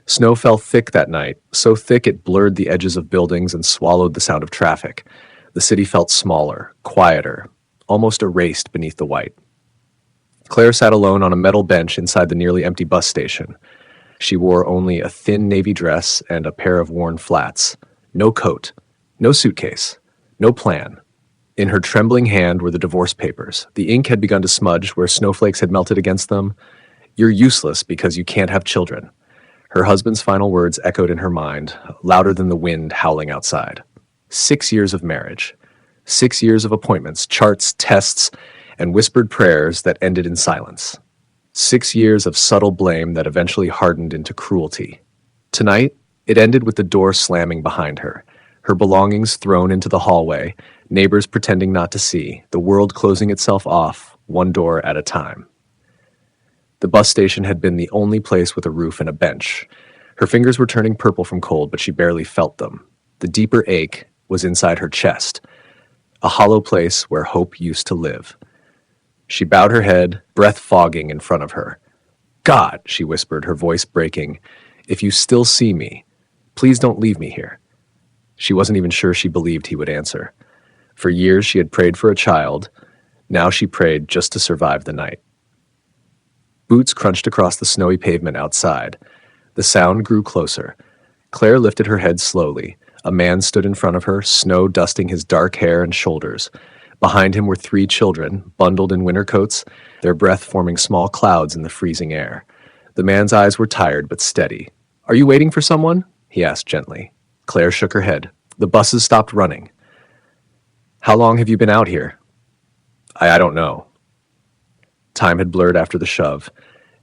Snow fell thick that night, so thick it blurred the edges of buildings and swallowed the sound of traffic. The city felt smaller, quieter, almost erased beneath the white. Claire sat alone on a metal bench inside the nearly empty bus station. She wore only a thin navy dress and a pair of worn flats. No coat, no suitcase, no plan. In her trembling hand were the divorce papers. The ink had begun to smudge where snowflakes had melted against them. "You're useless because you can't have children." Her husband's final words echoed in her mind, louder than the wind howling outside. 6 years of marriage. 6 years of appointments, charts, tests, and whispered prayers that ended in silence. 6 years of subtle blame that eventually hardened into cruelty. Tonight, it ended with the door slamming behind her, her belongings thrown into the hallway, neighbors pretending not to see, the world closing itself off, one door at a time. The bus station had been the only place with a roof and a bench. Her fingers were turning purple from cold, but she barely felt them. The deeper ache was inside her chest, a hollow place where hope used to live. She bowed her head, breath fogging in front of her. "God," she whispered, her voice breaking, "if you still see me, please don't leave me here." She wasn't even sure she believed he would answer. For years she had prayed for a child. Now she prayed just to survive the night. Boots crunched across the snowy pavement outside. The sound grew closer. Claire lifted her head slowly. A man stood in front of her, snow dusting his dark hair and shoulders. Behind him were 3 children, bundled in winter coats, their breath forming small clouds in the freezing air. The man's eyes were tired but steady. "Are you waiting for someone?" he asked gently. Claire shook her head. "The buses stopped running." "How long have you been out here?" I don't know." Time had blurred after the shove,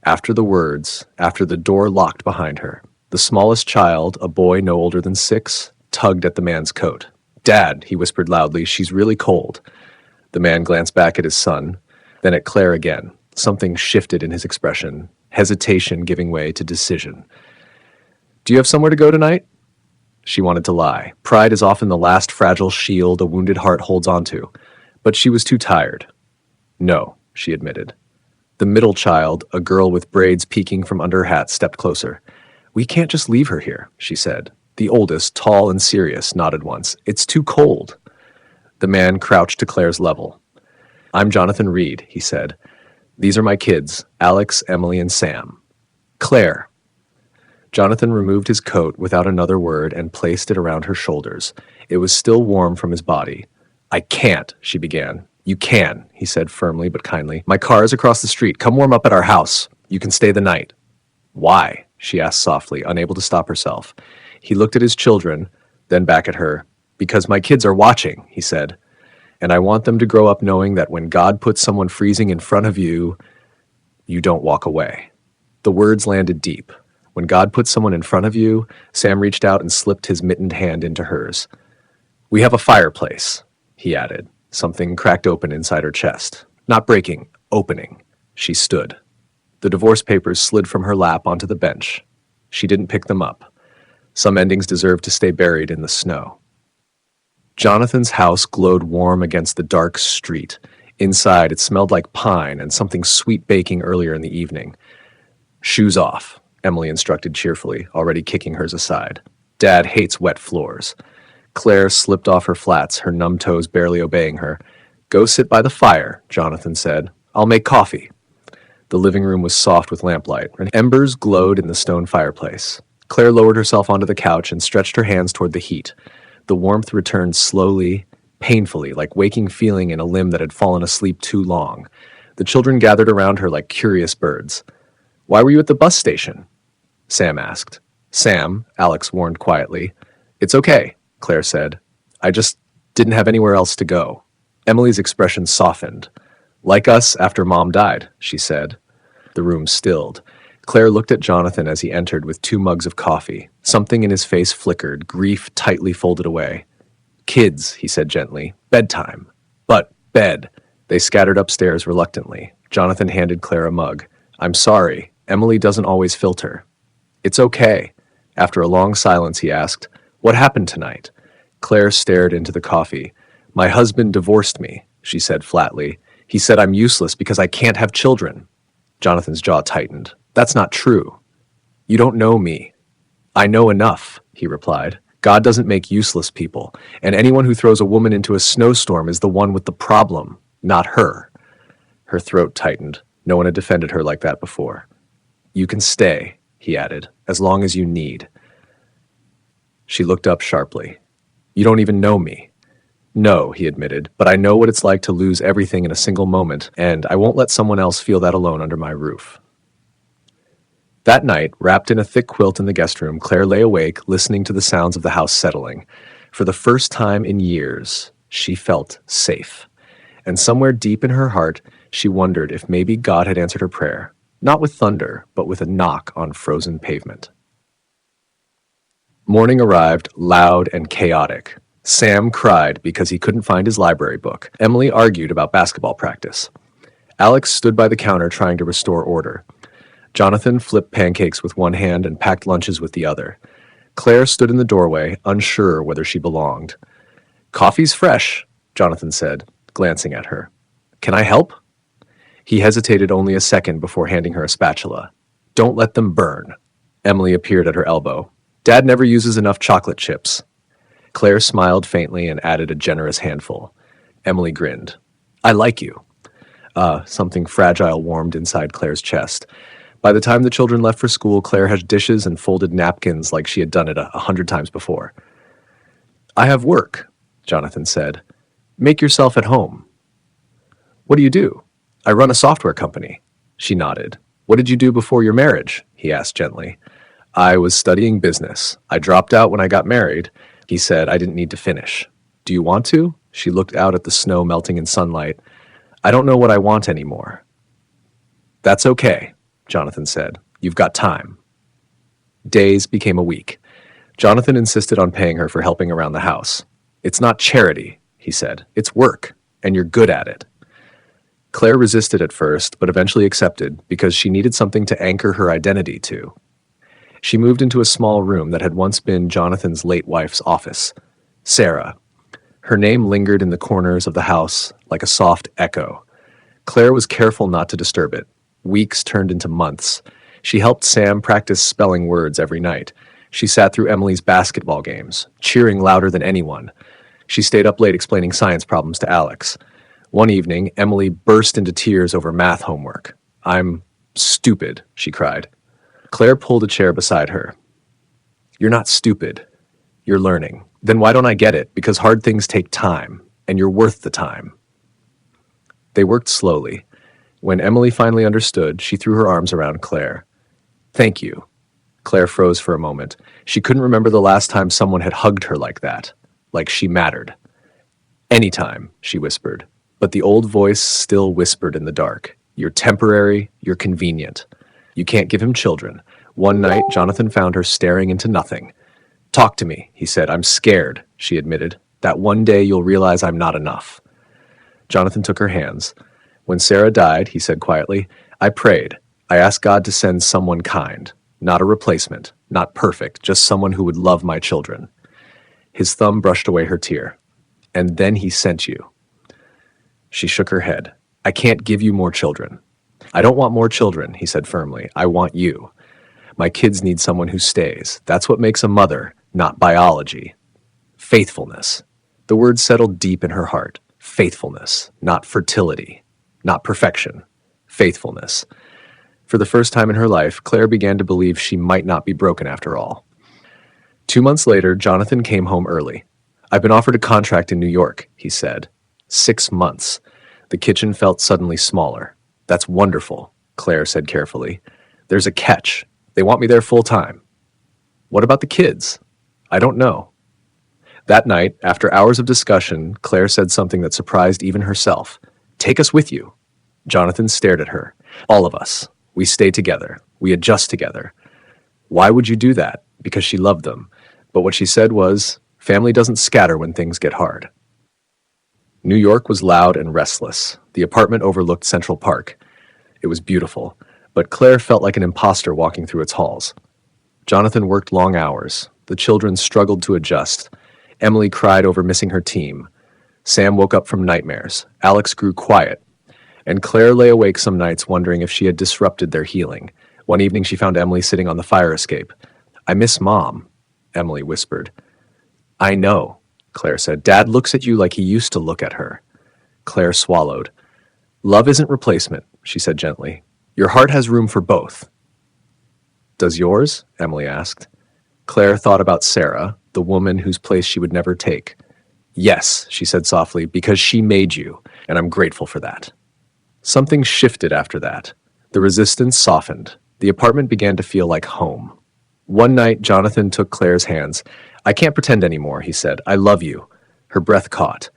after the words, after the door locked behind her. The smallest child, a boy no older than 6, tugged at the man's coat. "Dad," he whispered loudly, "she's really cold." The man glanced back at his son, then at Claire again. Something shifted in his expression, hesitation giving way to decision. "Do you have somewhere to go tonight?" She wanted to lie. Pride is often the last fragile shield a wounded heart holds onto, but she was too tired. "No," she admitted. The middle child, a girl with braids peeking from under her hat, stepped closer. "We can't just leave her here," she said. The oldest, tall and serious, nodded once. "It's too cold." The man crouched to Claire's level. "I'm Jonathan Reed," he said. "These are my kids, Alex, Emily, and Sam." "Claire." Jonathan removed his coat without another word and placed it around her shoulders. It was still warm from his body. "I can't," she began. "You can," he said firmly but kindly. "My car is across the street. Come warm up at our house. You can stay the night." "Why?" she asked softly, unable to stop herself. He looked at his children, then back at her. "Because my kids are watching," he said. "And I want them to grow up knowing that when God puts someone freezing in front of you, you don't walk away." The words landed deep. When God puts someone in front of you, Sam reached out and slipped his mittened hand into hers. "We have a fireplace," he added. Something cracked open inside her chest. Not breaking, opening. She stood. The divorce papers slid from her lap onto the bench. She didn't pick them up. Some endings deserved to stay buried in the snow. Jonathan's house glowed warm against the dark street. Inside, it smelled like pine and something sweet baking earlier in the evening. "Shoes off," Emily instructed cheerfully, already kicking hers aside. "Dad hates wet floors." Claire slipped off her flats, her numb toes barely obeying her. "Go sit by the fire," Jonathan said. "I'll make coffee." The living room was soft with lamplight, and embers glowed in the stone fireplace. Claire lowered herself onto the couch and stretched her hands toward the heat. The warmth returned slowly, painfully, like waking feeling in a limb that had fallen asleep too long. The children gathered around her like curious birds. "Why were you at the bus station?" Sam asked. "Sam," Alex warned quietly. "It's okay," Claire said. "I just didn't have anywhere else to go." Emily's expression softened. "Like us after Mom died," she said. The room stilled. Claire looked at Jonathan as he entered with 2 mugs of coffee. Something in his face flickered, grief tightly folded away. "Kids," he said gently. "Bedtime." "But, bed." They scattered upstairs reluctantly. Jonathan handed Claire a mug. "I'm sorry. Emily doesn't always filter." "It's okay." After a long silence, he asked, "What happened tonight?" Claire stared into the coffee. "My husband divorced me," she said flatly. "He said I'm useless because I can't have children." Jonathan's jaw tightened. "That's not true." "You don't know me." I know enough, he replied. God doesn't make useless people, and anyone who throws a woman into a snowstorm is the one with the problem, not her. Her throat tightened. No one had defended her like that before. You can stay, he added, as long as you need. She looked up sharply. You don't even know me. No, he admitted, but I know what it's like to lose everything in a single moment, and I won't let someone else feel that alone under my roof. That night, wrapped in a thick quilt in the guest room, Claire lay awake, listening to the sounds of the house settling. For the first time in years, she felt safe. And somewhere deep in her heart, she wondered if maybe God had answered her prayer, not with thunder, but with a knock on frozen pavement. Morning arrived, loud and chaotic. Sam cried because he couldn't find his library book. Emily argued about basketball practice. Alex stood by the counter trying to restore order. Jonathan flipped pancakes with one hand and packed lunches with the other. Claire stood in the doorway, unsure whether she belonged. Coffee's fresh, Jonathan said, glancing at her. Can I help? He hesitated only a second before handing her a spatula. Don't let them burn. Emily appeared at her elbow. Dad never uses enough chocolate chips. Claire smiled faintly and added a generous handful. Emily grinned. I like you. Something fragile warmed inside Claire's chest. By the time the children left for school, Claire had dishes and folded napkins like she had done it 100 times before. I have work, Jonathan said. Make yourself at home. What do you do? I run a software company. She nodded. What did you do before your marriage? He asked gently. I was studying business. I dropped out when I got married. He said I didn't need to finish. Do you want to? She looked out at the snow melting in sunlight. I don't know what I want anymore. That's okay, Jonathan said. You've got time. Days became a week. Jonathan insisted on paying her for helping around the house. It's not charity, he said. It's work, and you're good at it. Claire resisted at first, but eventually accepted because she needed something to anchor her identity to. She moved into a small room that had once been Jonathan's late wife's office. Sarah. Her name lingered in the corners of the house like a soft echo. Claire was careful not to disturb it. Weeks turned into months. She helped Sam practice spelling words every night. She sat through Emily's basketball games, cheering louder than anyone. She stayed up late explaining science problems to Alex. One evening, Emily burst into tears over math homework. I'm stupid, she cried. Claire pulled a chair beside her. You're not stupid. You're learning. Then why don't I get it? Because hard things take time, and you're worth the time. They worked slowly. When Emily finally understood, she threw her arms around Claire. Thank you. Claire froze for a moment. She couldn't remember the last time someone had hugged her like that, like she mattered. Anytime, she whispered. But the old voice still whispered in the dark. You're temporary, you're convenient. You can't give him children. One night, Jonathan found her staring into nothing. Talk to me, he said. I'm scared, she admitted. That one day you'll realize I'm not enough. Jonathan took her hands. When Sarah died, he said quietly, I prayed. I asked God to send someone kind, not a replacement, not perfect, just someone who would love my children. His thumb brushed away her tear. And then he sent you. She shook her head. I can't give you more children. I don't want more children, he said firmly. I want you. My kids need someone who stays. That's what makes a mother, not biology. Faithfulness. The word settled deep in her heart. Faithfulness, not fertility, not perfection. Faithfulness. For the first time in her life, Claire began to believe she might not be broken after all. 2 months later, Jonathan came home early. I've been offered a contract in New York, he said. 6 months. The kitchen felt suddenly smaller. That's wonderful, Claire said carefully. There's a catch. They want me there full time. What about the kids? I don't know. That night, after hours of discussion, Claire said something that surprised even herself. Take us with you. Jonathan stared at her. All of us. We stay together. We adjust together. Why would you do that? Because she loved them. But what she said was, family doesn't scatter when things get hard. New York was loud and restless. The apartment overlooked Central Park. It was beautiful, but Claire felt like an imposter walking through its halls. Jonathan worked long hours. The children struggled to adjust. Emily cried over missing her team. Sam woke up from nightmares. Alex grew quiet. And Claire lay awake some nights wondering if she had disrupted their healing. One evening she found Emily sitting on the fire escape. I miss Mom, Emily whispered. I know, Claire said. Dad looks at you like he used to look at her. Claire swallowed. Love isn't replacement, she said gently. Your heart has room for both. Does yours? Emily asked. Claire thought about Sarah, the woman whose place she would never take. Yes, she said softly, because she made you, and I'm grateful for that. Something shifted after that. The resistance softened. The apartment began to feel like home. One night, Jonathan took Claire's hands. I can't pretend anymore, he said. I love you. Her breath caught.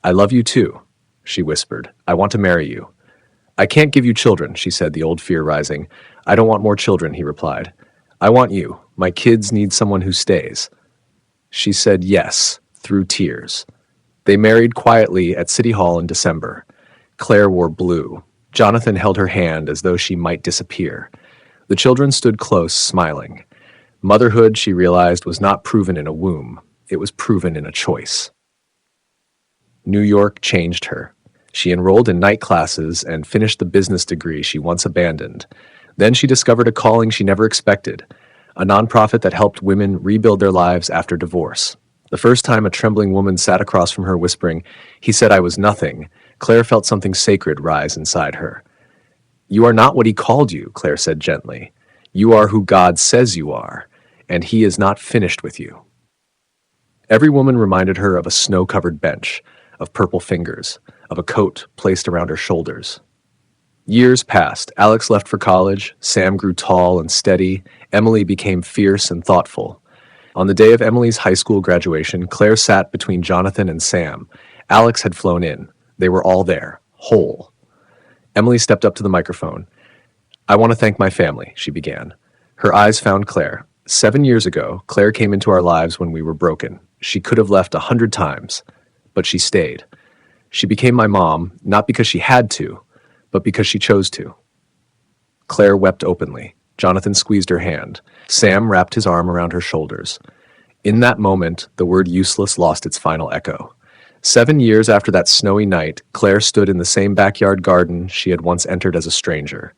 I love you too, she whispered. I want to marry you. I can't give you children, she said, the old fear rising. I don't want more children, he replied. I want you. My kids need someone who stays. She said yes, through tears. They married quietly at City Hall in December. Claire wore blue. Jonathan held her hand as though she might disappear. The children stood close, smiling. Motherhood, she realized, was not proven in a womb. It was proven in a choice. New York changed her. She enrolled in night classes and finished the business degree she once abandoned. Then she discovered a calling she never expected, a nonprofit that helped women rebuild their lives after divorce. The first time a trembling woman sat across from her whispering, "He said I was nothing," Claire felt something sacred rise inside her. You are not what he called you, Claire said gently. You are who God says you are, and he is not finished with you. Every woman reminded her of a snow-covered bench, of purple fingers, of a coat placed around her shoulders. Years passed. Alex left for college, Sam grew tall and steady, Emily became fierce and thoughtful. On the day of Emily's high school graduation, Claire sat between Jonathan and Sam. Alex had flown in. They were all there, whole. Emily stepped up to the microphone. I want to thank my family, she began. Her eyes found Claire. 7 years ago, Claire came into our lives when we were broken. She could have left 100 times, but she stayed. She became my mom, not because she had to, but because she chose to. Claire wept openly. Jonathan squeezed her hand. Sam wrapped his arm around her shoulders. In that moment, the word useless lost its final echo. 7 years after that snowy night, Claire stood in the same backyard garden she had once entered as a stranger.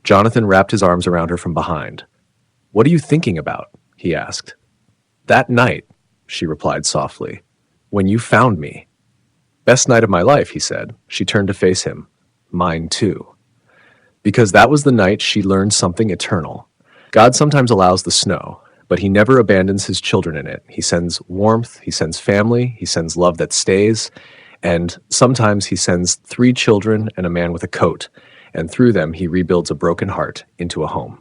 Jonathan wrapped his arms around her from behind. What are you thinking about? He asked. That night, she replied softly. When you found me. Best night of my life, he said. She turned to face him. Mine too. Because that was the night she learned something eternal. God sometimes allows the snow, but he never abandons his children in it. He sends warmth, he sends family, he sends love that stays, and sometimes he sends 3 children and a man with a coat, and through them he rebuilds a broken heart into a home.